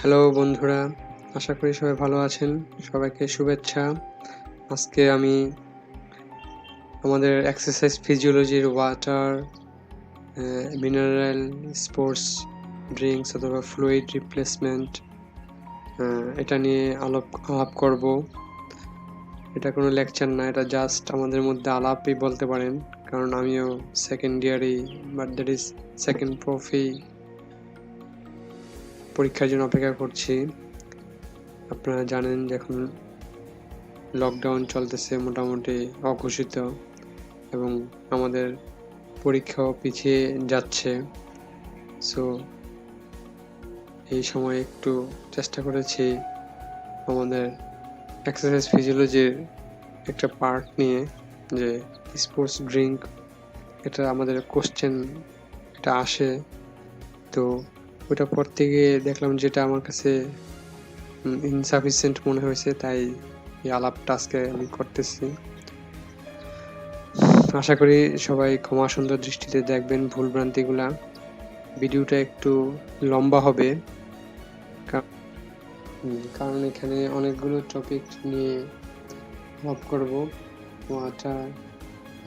Hello বন্ধুরা, আশা করি সবাই ভালো আছেন। সবাইকে শুভেচ্ছা। আজকে আমি আমাদের এক্সারসাইজ ফিজিওলজির ওয়াটার, মিনারেল, স্পোর্টস ড্রিংকস অথবা ফ্লুইড রিপ্লেসমেন্ট এটা নিয়ে আলাপ করব। এটা কোনো লেকচার না, এটা জাস্ট আমাদের মধ্যে আলাপই বলতে পারেন। কারণ আমিও সেকেন্ড ইয়ারেই, but that is second prof পরীক্ষার জন্য অপেক্ষা করছি। আপনারা জানেন যে এখন লকডাউন চলতেছে মোটামুটি অঘোষিত, এবং আমাদের পরীক্ষাও পিছিয়ে যাচ্ছে। সো এই সময় একটু চেষ্টা করেছি আমাদের এক্সারসাইজ ফিজিওলজির একটা পার্ট নিয়ে, যে স্পোর্টস ড্রিঙ্ক, এটা আমাদের কোশ্চেন এটা আসে। তো ওটা পড়তে গিয়ে দেখলাম যেটা আমার কাছে ইনসাফিসিয়েন্ট মনে হয়েছে, তাই এই আলাপটা আজকে আমি করতেছি। আশা করি সবাই ক্ষমা সুন্দর দৃষ্টিতে দেখবেন ভুলভ্রান্তিগুলা। ভিডিওটা একটু লম্বা হবে, কারণ এখানে অনেকগুলো টপিক নিয়ে আলাপ করব। ওয়াটার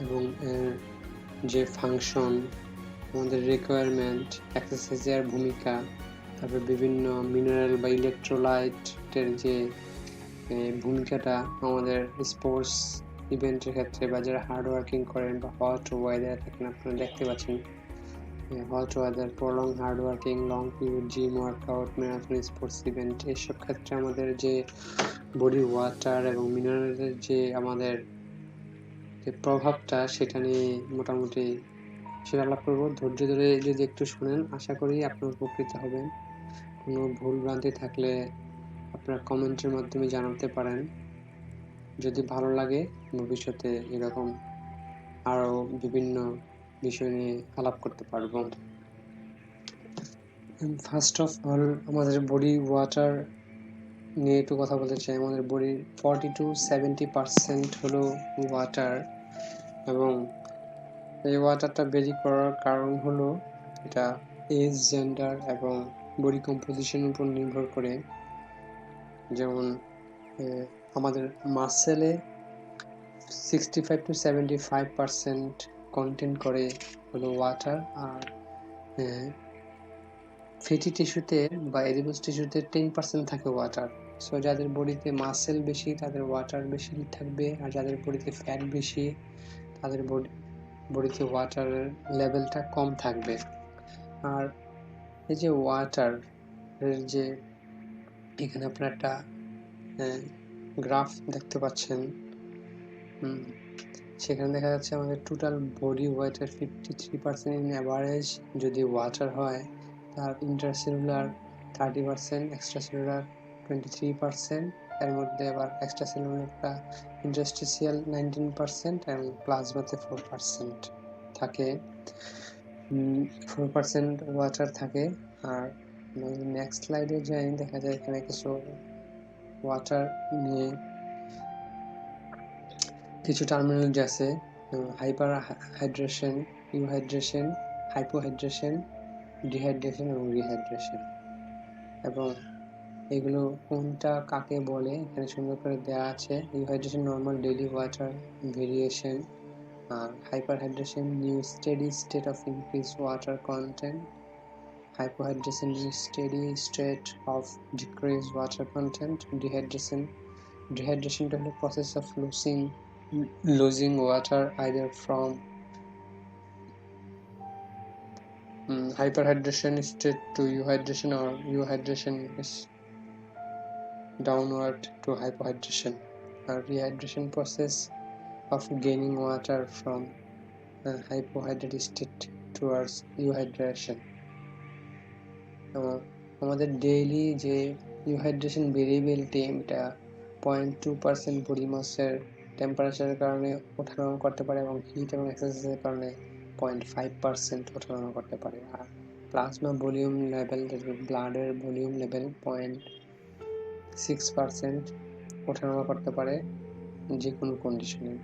এবং এর যে ফাংশন, আমাদের রিকোয়ারমেন্ট, এক্সারসাইজের ভূমিকা, তারপর বিভিন্ন মিনারেল বা ইলেকট্রোলাইটের যে ভূমিকাটা আমাদের স্পোর্টস ইভেন্টের ক্ষেত্রে, বা যারা হার্ড ওয়ার্কিং করেন বা হট ওয়েদারে থাকেন, আপনারা দেখতে পাচ্ছেন hot weather, prolong hard working, long period gym workout, marathon sports event, এইসব ক্ষেত্রে আমাদের যে বডি ওয়াটার এবং মিনারেলের যে আমাদের যে প্রভাবটা, সেটা নিয়ে মোটামুটি সেটা আলাপ করবো। ধৈর্য ধরে যদি একটু শুনেন, আশা করি আপনার উপকৃত হবেন। কোনো ভুল ভ্রান্তি থাকলে আপনারা কমেন্টের মাধ্যমে জানাতে পারেন। যদি ভালো লাগে, ভবিষ্যতে এরকম আরও বিভিন্ন বিষয় নিয়ে আলাপ করতে পারবো। ফার্স্ট অফ অল, আমাদের বডি ওয়াটার নিয়ে একটু কথা বলতে চাই। আমাদের বডির 40-70% হলো ওয়াটার, এবং এই ওয়াটারটা বেরি করার কারণ হলো এটা এজ, জেন্ডার এবং বডি কম্পোজিশনের উপর নির্ভর করে। যেমন আমাদের মাসেলে 65-75% কন্টেন্ট করে হলো ওয়াটার, আর ফ্যাটি টিস্যুতে বা এডিপোজ টিস্যুতে 10% থাকে ওয়াটার। সো যাদের বডিতে মাসেল বেশি তাদের ওয়াটার বেশি থাকবে, আর যাদের বডিতে ফ্যাট বেশি তাদের বডিতে ওয়াটারের লেভেলটা কম থাকবে। আর এই যে ওয়াটার এর যে এখানে আপনারা একটা গ্রাফ দেখতে পাচ্ছেন, সেখানে দেখা যাচ্ছে আমাদের টোটাল বডি ওয়েটের 53% ইন অ্যাভারেজ যদি ওয়াটার হয়, তার ইন্টারসেলুলার 30%, এক্সট্রাসেলুলার 23%, এর মধ্যে আবার এক্সট্রাসেলুলারটা ইন্টারস্টিশিয়াল 19% এবং প্লাজমাতে 4% থাকে, 4% ওয়াটার থাকে। আর নেক্সট স্লাইডে যাই, দেখা যায় এখানে কিছু ওয়াটার নিয়ে কিছু টার্মিনোলজি আছে: হাইপার হাইড্রেশন, ইউহাইড্রেশন, হাইপোহাইড্রেশন, ডিহাইড্রেশন এবং রিহাইড্রেশন। এবং এগুলো কোনটা কাকে বলে এখানে সুন্দর করে দেওয়া আছে। Euhydration normal daily water variation, আর hyperhydration new steady state of increase water content, hypohydration is steady state of decreased water content. Dehydration is the process of losing water either from hyperhydration state to euhydration, or euhydration is downward to hypohydration. A rehydration process of gaining water from hypohydrated state towards euhydration. আমাদের daily যে ইউহাইড্রেশন variability, এটা 0.2% body মাসের টেম্পারেচারের কারণে ওঠানামা করতে পারে, এবং hit এবং এক্সারসাইজের কারণে 0.5% ওঠানামা করতে পারে। আর প্লাজমা ভলিউম লেভেল, ব্লাডের ভলিউম লেভেল 0.6% ওঠানামা করতে পারে যে কোনো কন্ডিশনে।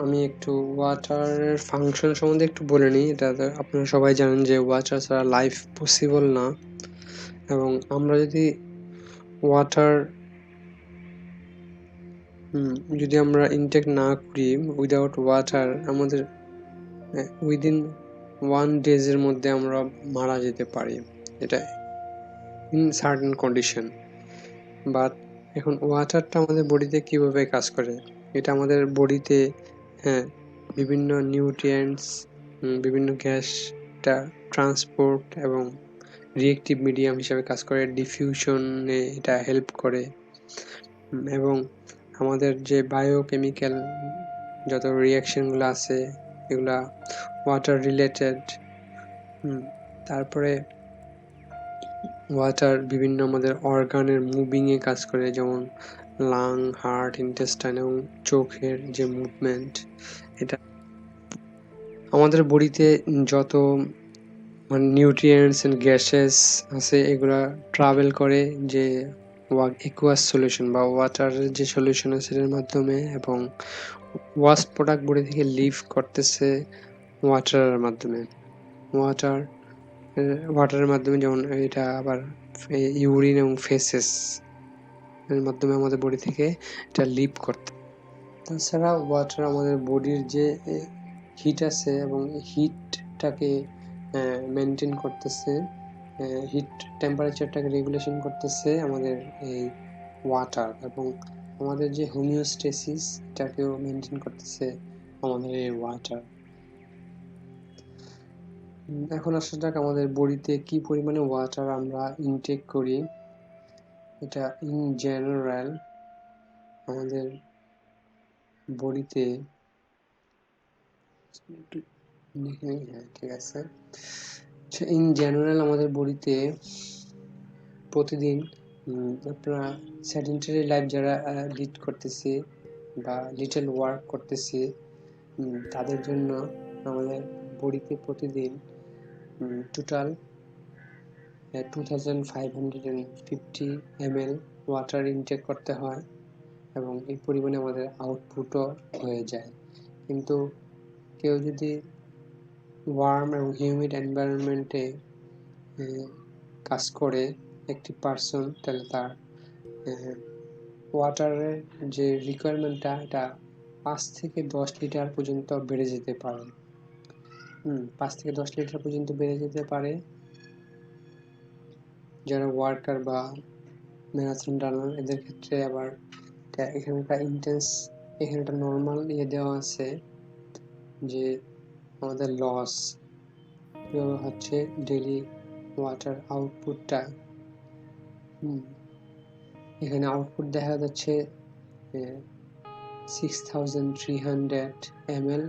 আমি একটু ওয়াটারের ফাংশন সম্বন্ধে একটু বলে নিই। এটা আপনারা সবাই জানেন যে ওয়াটার ছাড়া লাইফ পসিবল না। এবং আমরা যদি ওয়াটার যদি আমরা ইনটেক না করি উইদাউট ওয়াটার, আমাদের উইদিন 1 ডেজের মধ্যে আমরা মারা যেতে পারি, এটা ইন সার্টেন কন্ডিশন। বাট এখন ওয়াটারটা আমাদের বডিতে কিভাবে কাজ করে, এটা আমাদের বডিতে বিভিন্ন নিউট্রিয়েন্টস, বিভিন্ন গ্যাসটা ট্রান্সপোর্ট এবং রিয়েক্টিভ মিডিয়াম হিসাবে কাজ করে, ডিফিউশনে এটা হেল্প করে, এবং আমাদের যে বায়োকেমিক্যাল যত রিয়াকশনগুলো আছে এগুলা ওয়াটার রিলেটেড। তারপরে ওয়াটার বিভিন্ন আমাদের অর্গানের মুভিংয়ে কাজ করে, যেমন লাং, হার্ট, ইন্টেস্টাইন এবং চোখের যে মুভমেন্ট, এটা আমাদের বডিতে যত মানে নিউট্রিয়েন্টস এন্ড গ্যাসেস আছে এগুলা ট্রাভেল করে যে একুয়াস সলিউশন বা ওয়াটারের যে সলিউশন আছে সেটার মাধ্যমে, এবং ওয়াস্ট প্রোডাক্ট বডি থেকে লিভ করতেছে ওয়াটারের মাধ্যমে। ওয়াটারের মাধ্যমে, যেমন এটা আবার ইউরিন এবং ফেসেস এর মাধ্যমে আমাদের বডি থেকে এটা লিভ করতে। তাছাড়া ওয়াটার আমাদের বডির যে হিট আছে এবং হিটটাকে মেনটেন করতেছে, হিট টেম্পারেচারটাকে রেগুলেশন করতেছে আমাদের এই ওয়াটার, এবং আমাদের যে হোমিওস্টেসিস এটাকেও মেনটেন করতেছে আমাদের এই ওয়াটার। এখন আসা যাক আমাদের বডিতে কি পরিমাণে ওয়াটার আমরা ইনটেক করি। এটা ইন জেনারেল আমাদের বডিতে ঠিক আছে, ইন জেনারেল আমাদের বডিতে প্রতিদিন আপনারা সেডেন্টারি লাইফ যারা লিড করতেছি বা লিটল ওয়ার্ক করতেছি তাদের জন্য আমাদের বডিতে প্রতিদিন টোটাল 2550 ml ওয়াটার ইনটেক করতে হয়, এবং এই পরিমাণে আমাদের আউটপুটও হয়ে যায়। কিন্তু কেউ যদি ওয়ার্ম এবং হিউমিড এনভায়রনমেন্টে কাজ করে একটি পার্সন, তাহলে তার ওয়াটারের যে রিকোয়ারমেন্টটা এটা 5 থেকে 10 লিটার পর্যন্ত বেড়ে যেতে পারে। 5 থেকে 10 লিটার পর্যন্ত বেড়ে যেতে পারে যারা ওয়ার্কার বা ম্যারাথন রানার, এদের ক্ষেত্রে আবার এখানে একটা নর্মাল দেওয়া আছে যে আমাদের লস হচ্ছে ডেইলি ওয়াটার আউটপুটটা। এখানে আউটপুট দেখা যাচ্ছে 6300 ml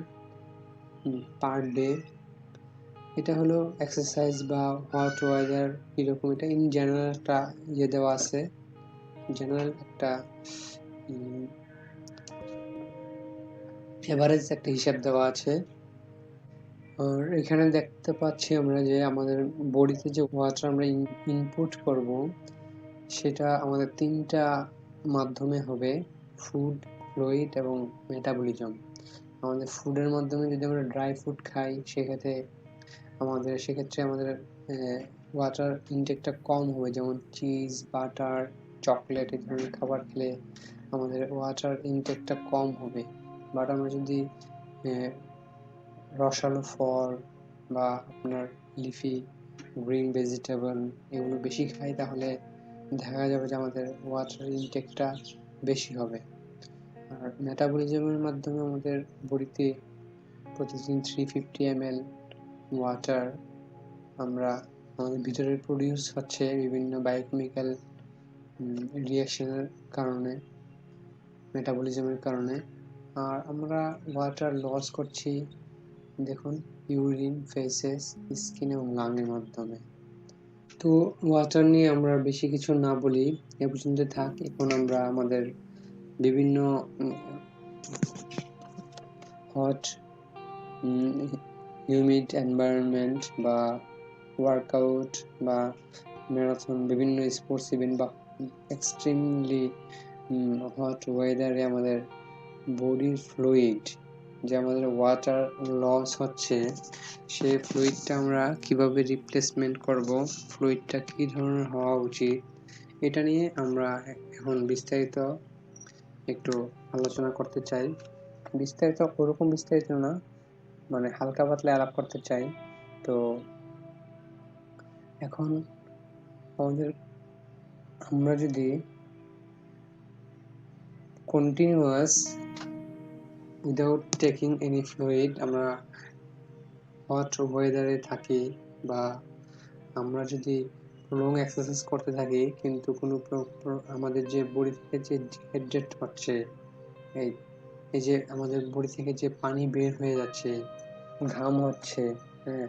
পার ডে। এটা হলো এক্সারসাইজ বা হট ওয়েদার কিরকম, এটা ইন জেনারেল একটা দেওয়া আছে, জেনারেল একটা এভারেজ একটা হিসাব দেওয়া আছে। আর এখানে দেখতে পাচ্ছি আমরা যে আমাদের বডিতে যে ওয়াটার আমরা ইনপুট করব সেটা আমাদের 3টা মাধ্যমে হবে, ফুড, ফ্লুইড এবং মেটাবলিজম। আমাদের ফুডের মাধ্যমে যদি আমরা ড্রাই ফুড খাই সেক্ষেত্রে আমাদের ওয়াটার ইনটেকটা কম হবে, যেমন চিজ, বাটার, চকলেট এই ধরনের খাবার খেলে আমাদের ওয়াটার ইনটেকটা কম হবে। বাট আমরা যদি রসালো ফল বা আপনার লিফি গ্রিন ভেজিটেবল এগুলো বেশি খাই তাহলে দেখা যাবে যে আমাদের ওয়াটার ইনটেকটা বেশি হবে। আর মেটাবলিজমের মাধ্যমে আমাদের বডিতে প্রতিদিন 350 ml ওয়াটার আমরা আমাদের ভিতরে প্রডিউস হচ্ছে বিভিন্ন বায়োকেমিক্যাল রিয়াকশনের কারণে, মেটাবলিজমের কারণে। আর আমরা ওয়াটার লস করছি দেখুন ইউরিন, ফেসেস, স্কিন এবং লাংয়ের মাধ্যমে। তো ওয়াটার নিয়ে আমরা বেশি কিছু না বলি, এ পর্যন্ত থাক। এখন আমরা আমাদের বিভিন্ন হট হিউমিড এনভায়রনমেন্ট বা ওয়ার্কআউট বা ম্যারাথন, বিভিন্ন স্পোর্টস ইভেন্ট বা এক্সট্রিমলি হট ওয়েদারে আমাদের বডির ফ্লুইড যে আমাদের ওয়াটার লস হচ্ছে, সেই ফ্লুইডটা আমরা কিভাবে রিপ্লেসমেন্ট করব, ফ্লুইডটা কি ধরনের হওয়া উচিত, এটা নিয়ে আমরা এখন বিস্তারিত একটু আলোচনা করতে চাই। বিস্তারিত ওরকম বিস্তারিত না, মানে হালকা পাতলা আলাপ করতে চাই। তো এখন আমরা যদি continuous without taking any fluid আমরা হট ওয়েদারে থাকি, বা আমরা যদি লং এক্সারসাইজ করতে থাকি কিন্তু কোনো আমাদের যে বডি থেকে যে ডিহাইড্রেট হচ্ছে, এই যে আমাদের বডি থেকে যে পানি বের হয়ে যাচ্ছে, ঘাম হচ্ছে, হ্যাঁ,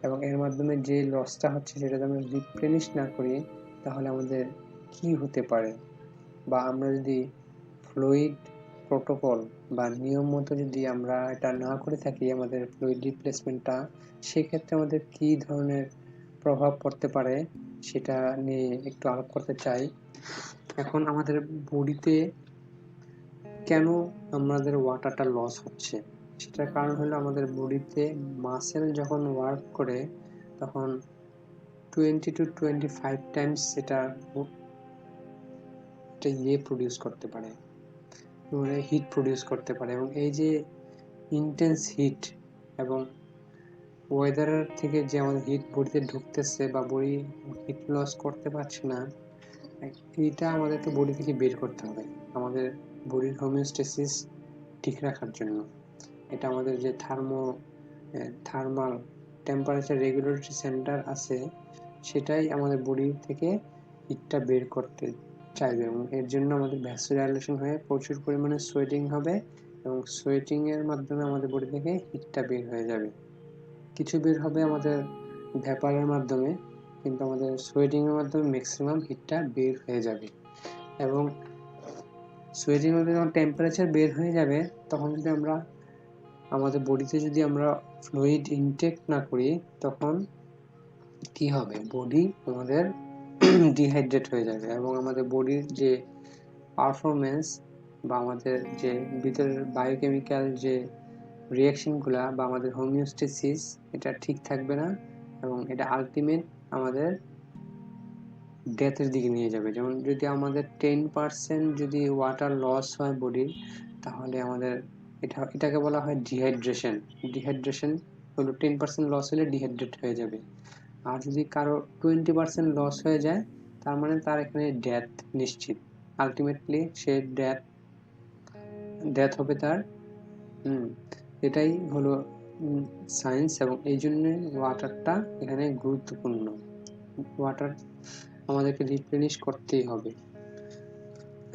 এবং এর মাধ্যমে যে লসটা হচ্ছে সেটা যদি আমরা রিপ্লেনিশ না করি, তাহলে আমাদের কি হতে পারে, বা আমরা যদি ফ্লুইড প্রোটোকল বা নিয়ম মতো যদি আমরা এটা না করে থাকি আমাদের ফ্লুইড রিপ্লেসমেন্টটা, সেক্ষেত্রে আমাদের কি ধরনের প্রভাব পড়তে পারে সেটা নিয়ে একটু আলাপ করতে চাই। এখন আমাদের বডিতে কেন আমাদের ওয়াটারটা লস হচ্ছে, সেটার কারণ হলো আমাদের বডিতে মাসেল যখন ওয়ার্ক করে তখন 20 to 25 টাইমস এটা প্রডিউস করতে পারে, হিট প্রডিউস করতে পারে। এবং এই যে ইন্টেন্স হিট এবং ওয়েদারের থেকে যে আমাদের হিট বডিতে ঢুকতেছে বা বডি হিট লস করতে পারছে না, এইটা আমাদেরকে বডি থেকে বের করতে হবে আমাদের বডির হোমিওস্টেসিস ঠিক রাখার জন্য। এটা আমাদের যে থার্মাল টেম্পারেচার রেগুলেটরি সেন্টার আছে, সেটাই আমাদের বডি থেকে হিটটা বের করতে চাইবে, এবং এর জন্য আমাদের ভ্যাসোডাইলেশন হয়ে প্রচুর পরিমাণে সোয়েটিং হবে, এবং সোয়েটিং এর মাধ্যমে আমাদের বডি থেকে হিটটা বের হয়ে যাবে। কিছু বের হবে আমাদের ভ্যাপারের মাধ্যমে, কিন্তু আমাদের সোয়েটিং এর মাধ্যমে ম্যাক্সিমাম হিটটা বের হয়ে যাবে। এবং সোয়েটিং এর মধ্যে যখন টেম্পারেচার বের হয়ে যাবে, তখন যদি আমরা আমাদের বডিতে যদি আমরা ফ্লুইড ইনটেক না করি, তখন কি হবে, বডি আমাদের ডিহাইড্রেট হয়ে যাবে, এবং আমাদের বডির যে পারফরমেন্স বা আমাদের যে ভিতরের বায়োকেমিক্যাল যে রিয়াকশনগুলা বা আমাদের হোমিওস্টেসিস, এটা ঠিক থাকবে না, এবং এটা আলটিমেট আমাদের ডেথের দিকে নিয়ে যাবে। যেমন যদি আমাদের 10% যদি ওয়াটার লস হয় বডির, তাহলে আমাদের এটাকে বলা হয় ডিহাইড্রেশন। ডিহাইড্রেশন হলো 10% লস হলে ডিহাইড্রেট হয়ে যাবে। আর যদি কারো 20% লস হয়ে যায়, তার মানে তার এখানে ডেথ নিশ্চিত, আলটিমেটলি সে ডেথ হবে তার। এটাই হলো সায়েন্স, এবং এই জন্য ওয়াটারটা এখানে গুরুত্বপূর্ণ। ওয়াটার আমাদেরকে রিপ্লেনিশ করতেই হবে,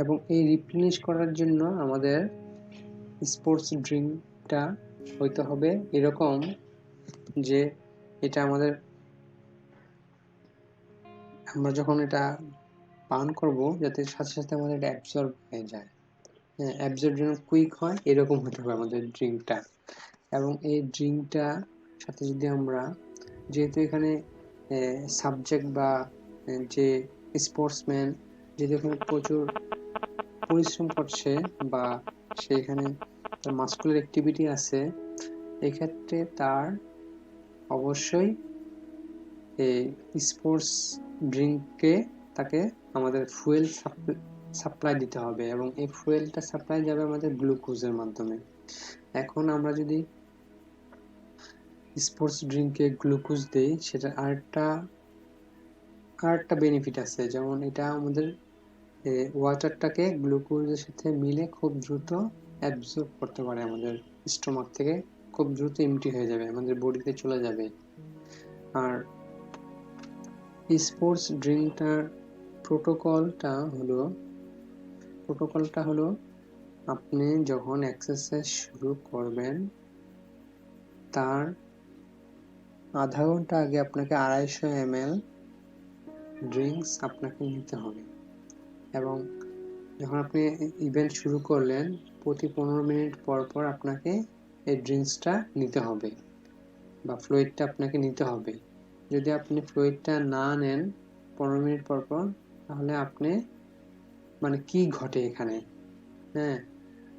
এবং এই রিপ্লেনিশ করার জন্য আমাদের স্পোর্টস ড্রিঙ্কটা হইতে হবে এরকম যে এটা আমরা যখন এটা পান করব যাতে সাথে সাথে আমাদের এটা অ্যাবজর্ব হয়ে যায়, অ্যাবজর্ব যেন কুইক হয়, এরকম হতে হবে আমাদের ড্রিঙ্কটা। এবং এই ড্রিঙ্কটা সাথে যদি আমরা, যেহেতু এখানে সাবজেক্ট বা যে স্পোর্টসম্যান যেহেতু এখানে প্রচুর পরিশ্রম করছে বা সেখানে তার মাসকুলার অ্যাক্টিভিটি আছে, এক্ষেত্রে তার অবশ্যই এই স্পোর্টস ড্রিঙ্কে তাকে আমাদের ফুয়েল সাপ্লাই দিতে হবে, এবং এই ফুয়েলটা সাপ্লাই যাবে আমাদের গ্লুকোজের মাধ্যমে। এখন আমরা যদি স্পোর্টস ড্রিঙ্কে গ্লুকোজ দেই, সেটা আরেকটা বেনিফিট আছে, যেমন এটা আমাদের ওয়াটারটাকে গ্লুকোজের সাথে মিলে খুব দ্রুত অ্যাবজর্ব করতে পারে, আমাদের স্টোমাক থেকে খুব দ্রুত এমটি হয়ে যাবে, আমাদের বডিতে চলে যাবে। আর স্পোর্টস ড্রিঙ্কটার প্রোটোকলটা হলো আপনি যখন এক্সারসাইজ শুরু করবেন তার আধা ঘন্টা আগে আপনাকে 250 ml ড্রিঙ্কস আপনাকে নিতে হবে, এবং যখন আপনি ইভেন্ট শুরু করলেন প্রতি 15 মিনিট পর পর আপনাকে এই ড্রিঙ্কসটা নিতে হবে বা ফ্লুইডটা আপনাকে নিতে হবে। যদি আপনি ফ্লুইডটা না নেন 15 মিনিট পর পর, তাহলে আপনি মানে কি ঘটে এখানে,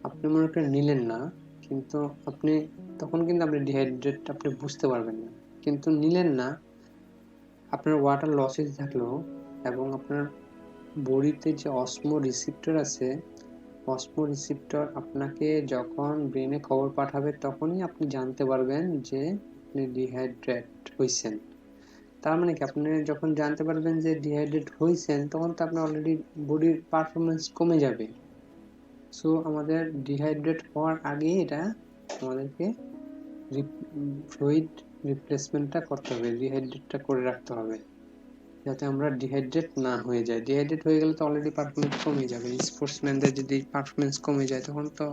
আপনি মনে করেন নিলেন না, কিন্তু আপনি তখন কিন্তু আপনি ডিহাইড্রেট আপনি বুঝতে পারবেন না, কিন্তু নিলেন না, আপনার ওয়াটার লসেস থাকলেও এবং আপনার বডিতে যে অসমো রিসিপ্টর আছে, অসমো রিসিপ্টর আপনাকে যখন ব্রেনে খবর পাঠাবে তখনই আপনি জানতে পারবেন যে আপনি ডিহাইড্রেট হয়েছেন। তার মানে কি, আপনি যখন জানতে পারবেন যে ডিহাইড্রেট হয়েছেন তখন তো আপনার অলরেডি বডির পারফরমেন্স কমে যাবে। সো আমাদের ডিহাইড্রেট হওয়ার আগে এটা আমাদেরকে ফ্লুইড রিপ্লেসমেন্টটা করতে হবে, ডিহাইড্রেটটা করে রাখতে হবে যাতে আমরা ডিহাইড্রেট না হয়ে যায়। ডিহাইড্রেট হয়ে গেলে তো অলরেডি পারফরমেন্স কমে যাবে। স্পোর্টসম্যানদের যদি পারফরমেন্স কমে যায় তখন তো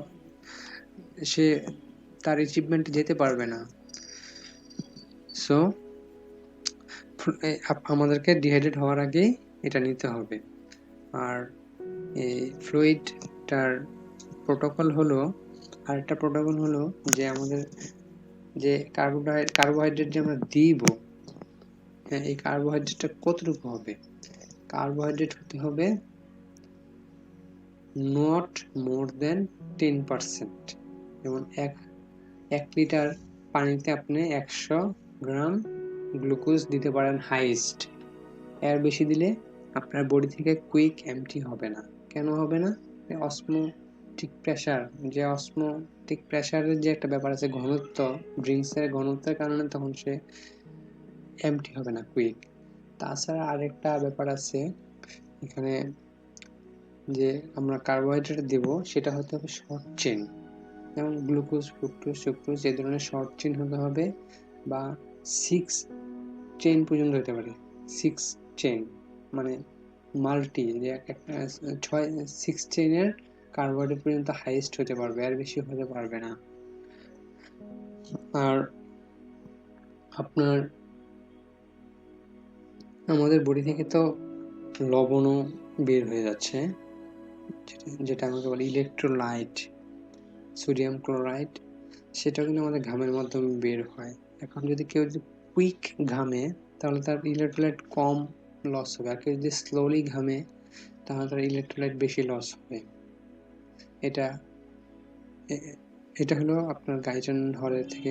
সে তার অ্যাচিভমেন্টে যেতে পারবে না। সো আমাদেরকে ডিহাইড্রেট হওয়ার আগেই এটা নিতে হবে। আর এই ফ্লুইডটার প্রোটোকল হলো, আরেকটা প্রোটোকল হলো যে আমাদের যে কার্বোহাইড্রেট যে আমরা দিব, হ্যাঁ, এই কার্বোহাইড্রেটটা কতটুকু হবে? কার্বোহাইড্রেট হতে হবে নট মোর দেন 10%। যেমন এক লিটার পানিতে আপনি 100 গ্রাম গ্লুকোজ দিতে পারেন হাইয়েস্ট। এর বেশি দিলে আপনার বডি থেকে কুইক এমটি হবে না। কেন হবে না? অসমোটিক প্রেসার, যে অসমোটিক প্রেসারের যে একটা ব্যাপার আছে, ঘনত্ব, ড্রিঙ্কসের ঘনত্বের কারণে তখন সে এমটি হবে না কুইক। তাছাড়া আরেকটা ব্যাপার আছে এখানে, যে আমরা কার্বোহাইড্রেট দেব সেটা হতে হবে শর্ট চেন, যেমন গ্লুকোজ, ফ্রুক্টোজ, সুক্রোজ এই ধরনের শর্ট চেন হতে হবে, বা 6 চেন পর্যন্ত হতে পারে। 6 চেন মানে মাল্টি, যে একটা 6 চেনের কার্বোহাইড্রেট পর্যন্ত হাইয়েস্ট হতে পারবে, আর বেশি হতে পারবে না। আর আপনার আমাদের বডি থেকে তো লবণও বের হয়ে যাচ্ছে, যেটা আমাকে বলে ইলেকট্রোলাইট, সোডিয়াম ক্লোরাইড, সেটাও কিন্তু আমাদের ঘামের মাধ্যমে বের হয়। এখন যদি কেউ যদি কুইক ঘামে তাহলে তার ইলেকট্রোলাইট কম লস হবে, আর কেউ যদি স্লোলি ঘামে তাহলে তার ইলেকট্রোলাইট বেশি লস হবে। এটা হলো আপনার গাইজন হলের থেকে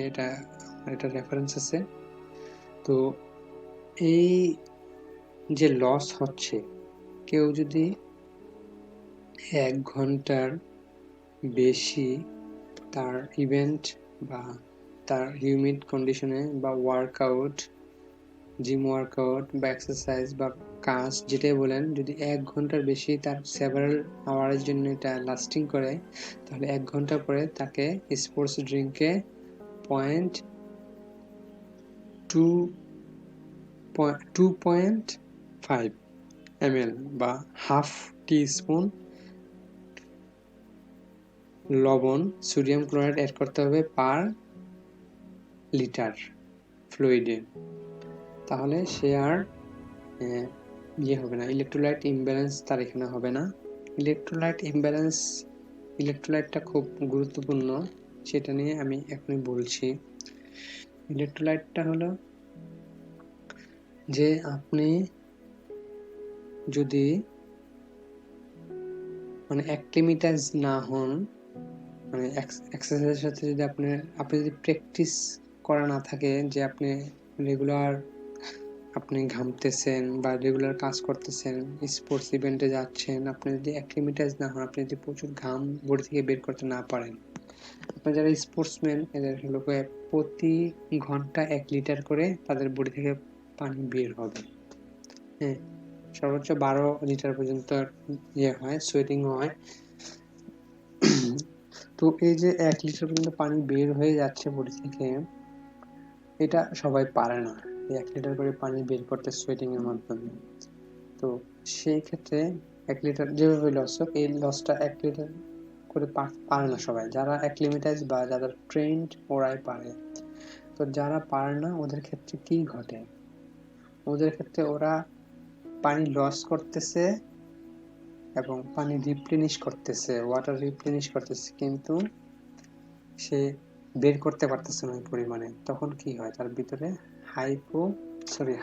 এটা রেফারেন্স আছে। তো এই যে লস হচ্ছে, কেউ যদি 1 ঘন্টার বেশি তার ইভেন্ট বা তার হিউমিড কন্ডিশনে বা ওয়ার্কআউট, জিম ওয়ার্কআউট বা এক্সারসাইজ বা কাজ যেটাই বলেন, যদি 1 ঘন্টার বেশি তার সেভারাল আওয়ারের জন্য এটা লাস্টিং করে, তাহলে 1 ঘন্টা পরে তাকে স্পোর্টস ড্রিঙ্কে 2.5 ml বা হাফ টিস্পুন লবণ, সোডিয়াম ক্লোরাইড অ্যাড করতে হবে পার লিটার ফ্লুইডে। তাহলে সে আর হবে না, ইলেকট্রোলাইট ইমব্যালেন্স তার এখানে হবে না। ইলেকট্রোলাইটটা খুব গুরুত্বপূর্ণ, সেটা নিয়ে আমি এখনই বলছি। ইলেকট্রোলাইটটা হলো যে আপনি যদি মানে অ্যাক্লিমেটাইজ না হন, মানে এক্সারসাইজের সাথে যদি আপনি যদি প্র্যাকটিস করা না থাকে, যে আপনি রেগুলার আপনি ঘামতেছেন বা রেগুলার কাজ করতেছেন, স্পোর্টস ইভেন্টে যাচ্ছেন, আপনি যদি অ্যাক্লিমেটাইজ না হন, আপনি যদি প্রচুর ঘাম বডি থেকে বের করতে না পারেন, আপনার যারা স্পোর্টসম্যান এদের হলো প্রতি ঘন্টা 1 লিটার করে তাদের বডি থেকে পানি বের হবে। হ্যাঁ, সর্বোচ্চ 12 লিটার পর্যন্ত হয়, সোয়েটিং হয়। তো এই যে 1 লিটার পর্যন্ত পানি বের হয়ে যাচ্ছে বডি থেকে, এটা সবাই পারে না 1 লিটার করে পানি বের করতে সোয়েটিং এর মাধ্যমে। তো সেই ক্ষেত্রে 1 লিটার যেভাবে লস হোক, এই লসটা 1 লিটার করে পারে না সবাই। যারা অ্যাক্লিমেটাইজ বা যারা ট্রেন্ড ওরাই পারে। তো যারা পারে না ওদের ক্ষেত্রে কি ঘটে? ওদের ক্ষেত্রে ওরা পানি লস করতেছে এবং পানি রিপ্লেনিশ করতেছে, ওয়াটার রিপ্লেনিশ করতেছে, কিন্তু সে বের করতে পারতেছে না ওই পরিমাণে। তখন কি হয়? তার ভিতরে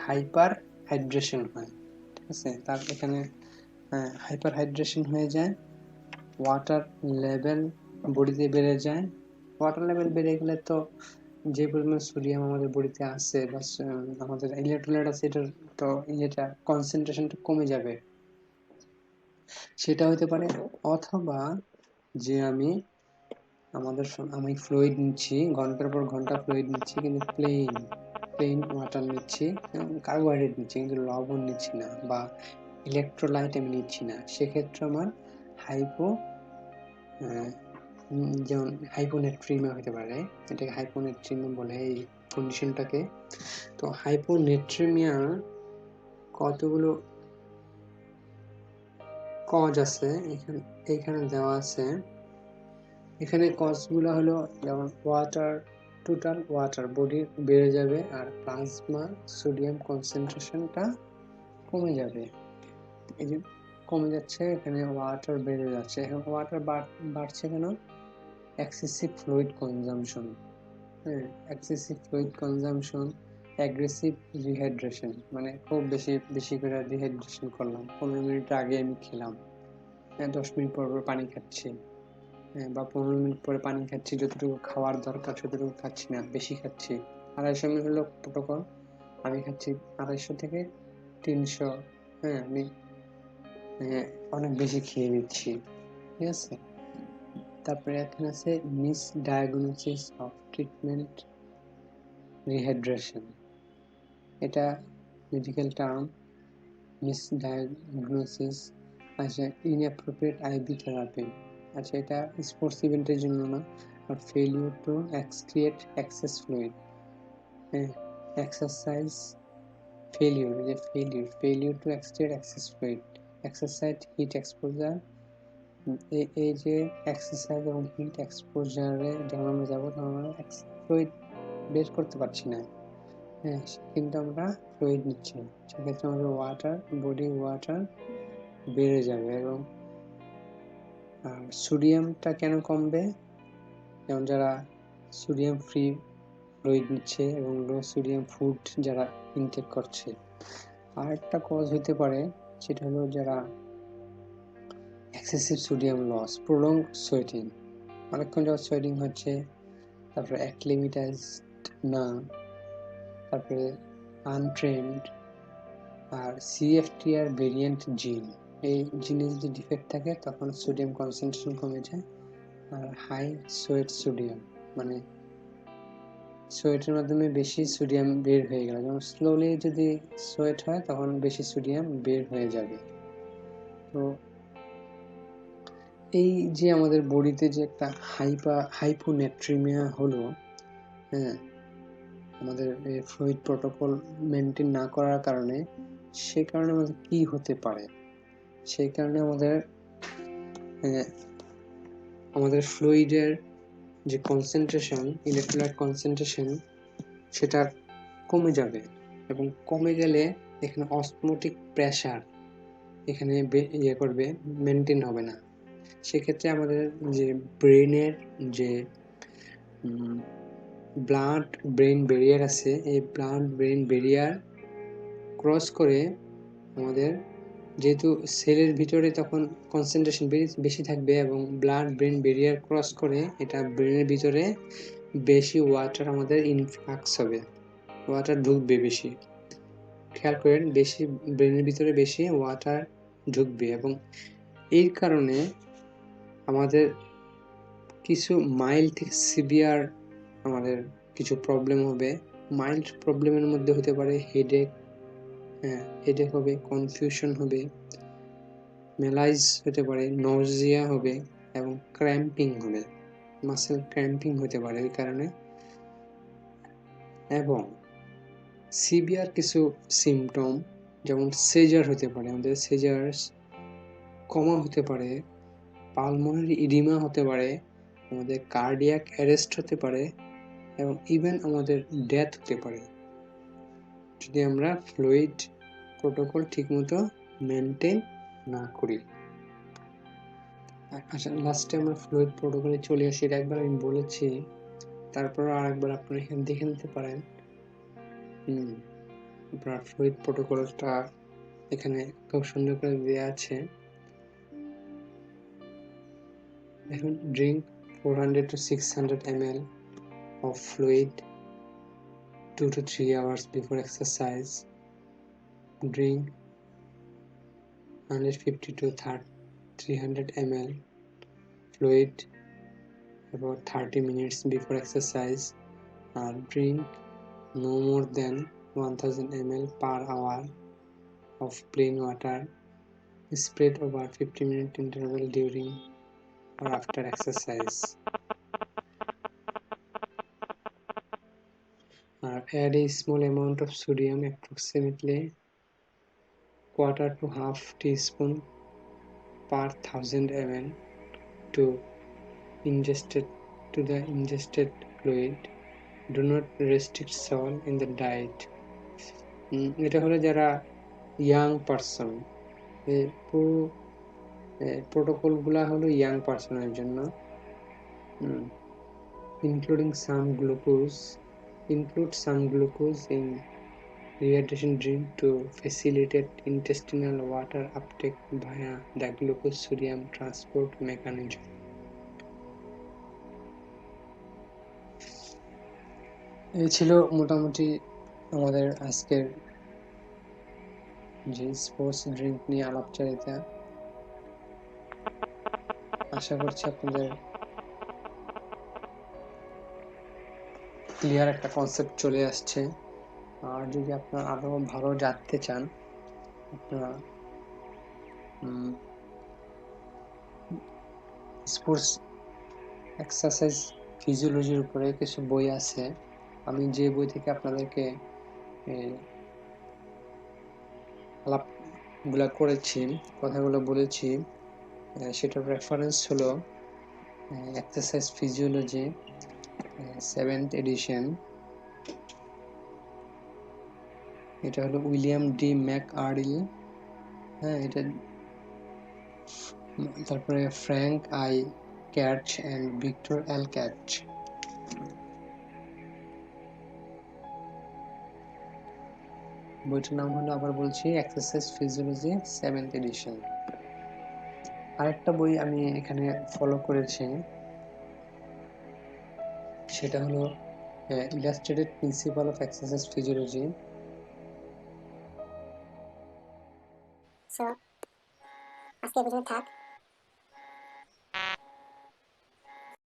হাইপার হাইড্রেশন হয়। ঠিক আছে, তার এখানে হাইপার হাইড্রেশন হয়ে যায়, ওয়াটার লেভেল বডিতে বেড়ে যায়, ওয়াটার লেভেল বেড়ে গেলে তো যে পরিমাণ সোডিয়াম আমাদের বডিতে আছে বা আমাদের ইলেকট্রোলাইট আছে, এটার তো এটা কনসেন্ট্রেশনটা কমে যাবে। সেটা হতে পারে, অথবা যে আমি ফ্লুইড নিচ্ছি, ঘন্টার পর ঘন্টা ফ্লুইড নিচ্ছি, কিন্তু প্লেন ওয়াটার নিচ্ছি, কার্বোহাইড্রেট নিচ্ছি, কিন্তু লবণ নিচ্ছি না বা ইলেকট্রোলাইট আমি নিচ্ছি না, সেক্ষেত্রে আমার যেমন হাইপোনেট্রিমিয়া হতে পারে। এটাকে হাইপোনেট্রিমিয়া বলে এই কন্ডিশনটাকে। তো হাইপোনেট্রিমিয়া কতগুলো কজ আছে এখানে দেওয়া আছে। এখানে কজগুলো হলো যেমন টোটাল ওয়াটার বডি বেড়ে যাবে, আর প্লাজমা সোডিয়াম কনসেন্ট্রেশনটা কমে যাবে। এই যে কমে যাচ্ছে, এখানে ওয়াটার বেড়ে যাচ্ছে। ওয়াটার বাড়ছে কেন? Excessive fluid consumption. হ্যাঁ, excessive fluid consumption, aggressive rehydration, মানে খুব বেশি করে রিহাইড্রেশন করলাম। 15 মিনিট আগে আমি খেলাম, 10 মিনিট পর পানি খাচ্ছি, বা 15 মিনিট পরে পানি খাচ্ছি, যতটুকু খাওয়ার দরকার ততটুকু খাচ্ছি না, বেশি খাচ্ছি। 250 ml হলো প্রোটোকল, আমি খাচ্ছি 250 থেকে 300। আমি অনেক বেশি খেয়ে নিচ্ছি, ঠিক আছে। তারপরে এখানে আছে misdiagnosis of treatment rehydration. এটা মেডিকেল টার্ম, মিস ডায়াগনোসিস। আচ্ছা, ইনঅ্যাপ্রোপ্রিয়েট আইভি থেরাপি। আচ্ছা, এটা স্পোর্টস ইভেন্টের জন্য না। আর failure to excrete excess fluid, exercise failure to excrete excess fluid, exercise heat exposure. এই যে এক্সারসাইজ এবং হিট এক্সপোজারে যখন আমরা যাবো, তখন আমরা ফ্লুইড বের করতে পারছি না, কিন্তু আমরা ফ্লুইড নিচ্ছি, সেক্ষেত্রে আমাদের বডি ওয়াটার বেড়ে যাবে। এবং সোডিয়ামটা কেন কমবে? যেমন যারা সোডিয়াম ফ্রি ফ্লুইড নিচ্ছে এবং লো সোডিয়াম ফুড যারা ইনটেক করছে। আর একটা কজ হতে পারে, সেটা হলো যারা excessive sodium loss, prolong sweating, অনেকক্ষণ যাওয়া সোয়েটিং হচ্ছে, তারপরে অ্যাক্লিমেটাইজড না, তারপরে আনট্রেন্ড, আর সিএফটিআর ভেরিয়েন্ট জিন, এই জিনের যদি ডিফেক্ট থাকে তখন সোডিয়াম কনসেন্ট্রেশন কমে যায়। আর হাই সোয়েট সোডিয়াম, মানে সোয়েটের মাধ্যমে বেশি সোডিয়াম বের হয়ে গেল, যেমন স্লোলি যদি সোয়েট হয় তখন বেশি সোডিয়াম বের হয়ে যাবে। তো এই যে আমাদের বডিতে যে একটা হাইপোনেট্রিমিয়া হলো, আমাদের ফ্লুইড প্রোটোকল মেনটেন না করার কারণে, সে কারণে আমাদের কি হতে পারে? সেই কারণে আমাদের ফ্লুইডের যে কনসেন্ট্রেশন, ইলেকট্রোলাইট কনসেন্ট্রেশন, সেটা কমে যাবে। এবং কমে গেলে এখানে অসমোটিক প্রেসার এখানে মেনটেন হবে না। সেক্ষেত্রে আমাদের যে ব্রেনের যে ব্লাড ব্রেন ব্যারিয়ার আছে, এই ব্লাড ব্রেন ব্যারিয়ার ক্রস করে আমাদের, যেহেতু সেলের ভিতরে তখন কনসেন্ট্রেশন বেশি থাকবে, এবং ব্লাড ব্রেন ব্যারিয়ার ক্রস করে এটা ব্রেনের ভিতরে বেশি ওয়াটার আমাদের ইনফ্লাক্স হবে, ওয়াটার ঢুকবে বেশি। খেয়াল করেন, ব্রেনের ভিতরে বেশি ওয়াটার ঢুকবে, এবং এর কারণে আমাদের কিছু মাইল্ড থেকে সিভিয়ার আমাদের কিছু প্রবলেম হবে। মাইল্ড প্রবলেমের মধ্যে হতে পারে হেডেক হবে, কনফিউশন হবে, ম্যালাইজ হতে পারে, নজিয়া হবে, এবং ক্র্যাম্পিং হবে, মাসেল ক্র্যাম্পিং হতে পারে এই কারণে। এবং সিভিয়ার কিছু সিমটম, যেমন সেজার হতে পারে, আমাদের সেজার্স কমা হতে পারে, পালমোনারি ইডিমা হতে পারে, আমাদের কার্ডিয়াক অ্যারেস্ট হতে পারে, এবং ইভেন আমাদের ডেথ হতে পারে যদি আমরা ফ্লুইড প্রোটোকল ঠিকমতো মেনটেন না করি। আচ্ছা, লাস্টে আমরা ফ্লুইড প্রোটোকলে চলে আসি। এটা একবার আমি বলেছি, তারপর আরেকবার আপনারা এখানে দেখে নিতে পারেন। আপনার ফ্লুইড প্রোটোকলটা এখানে খুব সুন্দর করে দেওয়া আছে। এখন drink 400 to 600 ml of fluid 2 to 3 hours before exercise. Drink 150 to 300 ml fluid about 30 minutes before exercise, or drink no more than 1000 ml per hour of plain water spread over 50-minute interval during or after exercise. Add a small amount of sodium, approximately quarter to half teaspoon per 1000 ml to the ingested fluid. Do not restrict salt in the diet. এটা হলো যারা young person, পুরো প্রোটোকলগুলা হলো young পারসনের জন্য। include some glucose in rehydration drink to facilitate intestinal water uptake via the glucose sodium transport mechanism. এই ছিল মোটামুটি আমাদের আজকের যে স্পোর্টস ড্রিঙ্ক নিয়ে আলাপচারিতা। আশা করছি আপনাদের ক্লিয়ার একটা কনসেপ্ট চলে আসছে। আর যদি আপনারা আরো ভালো জানতে চান, আপনারা স্পোর্টস এক্সারসাইজ ফিজিওলজির উপরে কিছু বই আছে। আমি যে বই থেকে আপনাদেরকে আলাপগুলা করেছি, কথাগুলো বলেছি, সেটার রেফারেন্স হলো এক্সারসাইজ ফিজিওলজি 7th এডিশন। এটা হলো উইলিয়াম ডি ম্যাকআর্ডিল, হ্যাঁ, এটা তারপরে Frank I Katch and Victor L Katch. বইটার নাম হলো, আবার বলছি, এক্সারসাইজ ফিজিওলজি 7th এডিশন। আরেকটা বই আমি এখানে ফলো করেছি, সেটা হলো illustrated principal of exercise physiology. So আজকে পর্যন্ত থাক।